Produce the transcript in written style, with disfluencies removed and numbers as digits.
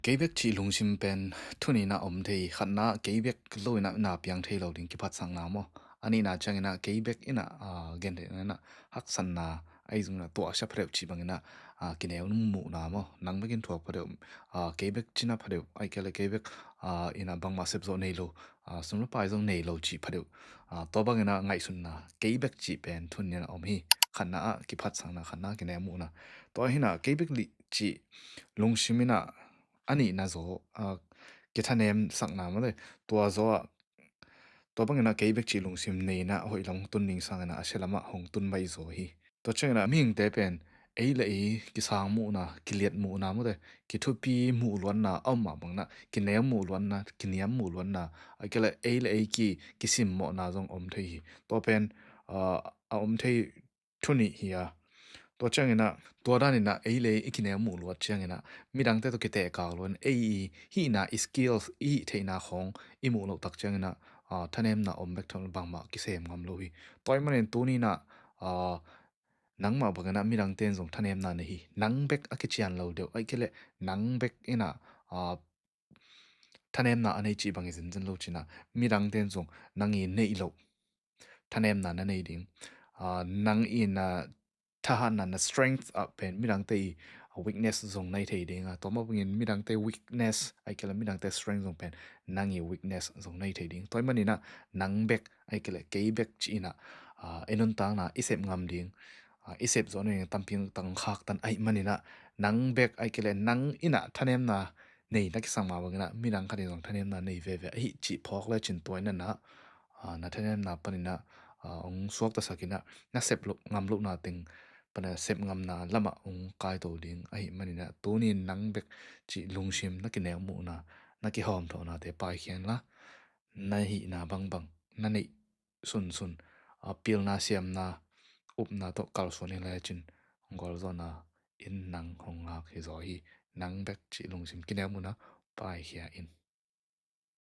Keibek chi lungsim pen thuni na om thei khanna Keibek loina na piang thei lo ding ki phat sang na mo ani na changina Keibek ina gen de na hak san na ai zung na to sha phreu chi bangina kineu num mu na mo nang begin thok phreu Keibek china phreu ai kele Keibek ina bangma sep zo nei lo sumlo pai zong nei lo chi phreu to bangina ngai sun na Keibek chi pen thuni na om hi khanna ki phat sang na khanna kineu mu na to hina Keibek li chi lungsimina ani na zo kita nem sak na male tua zo to bangena Keibek chi lungsim nei na hoi long tun ning sang na aselama hong tun mai zo hi to chengna ming te pen ei le ei ki sang mu na ki liet mu na mu de ki thu pi mu luan na amma bang na ki ne mu luan na ki niam mu luan na akela ei le ei ki sim mo na zong om thei hi to pen a om thei thuni hi to changina to danina eile ikine mu lo changina midang te to kite ka lon hi na skills theina khong imu lo tak changina thanem na ombek thon bangma kisem ngam lo hi toy manen tuni na nangma bagana midang ten jong thanem na ne hi nangbek akichian lo de ai kele nangbek ina thanem na anei chi bangi zin zin lo china midang ten jong nangi nei lo thanem na na nei ding nang in thahan na strength pen midang te weakness zong nai thei ding to ma bungin midang te weakness ai kela midang te strength zong pen nangi weakness zong nai thei ding toy mani na nang bek ai kela ke bek chi na enun tang na isep ngam ding isep zon ne tamping tang khak tan ai mani na nang bek ai kela nang ina thanem na nei na ki sang ma bangina midang ka ni zong thanem na nei ve ve hi chi phok la chin toy na na thanem na panina ong suak ta sakina na sep lo ngam lo na ting pana sep ngam na lama ong kai to ding ai manina tuni nang bek chi lungsim na ki ne mu na ki hom tho na te pai khian la na hi na bang bang na nei sun sun pil na siam na up na to kal so ni la chin gol zo na in nang hong ha khi zo hi nang bek chi lungsim ki ne mu na pai khia in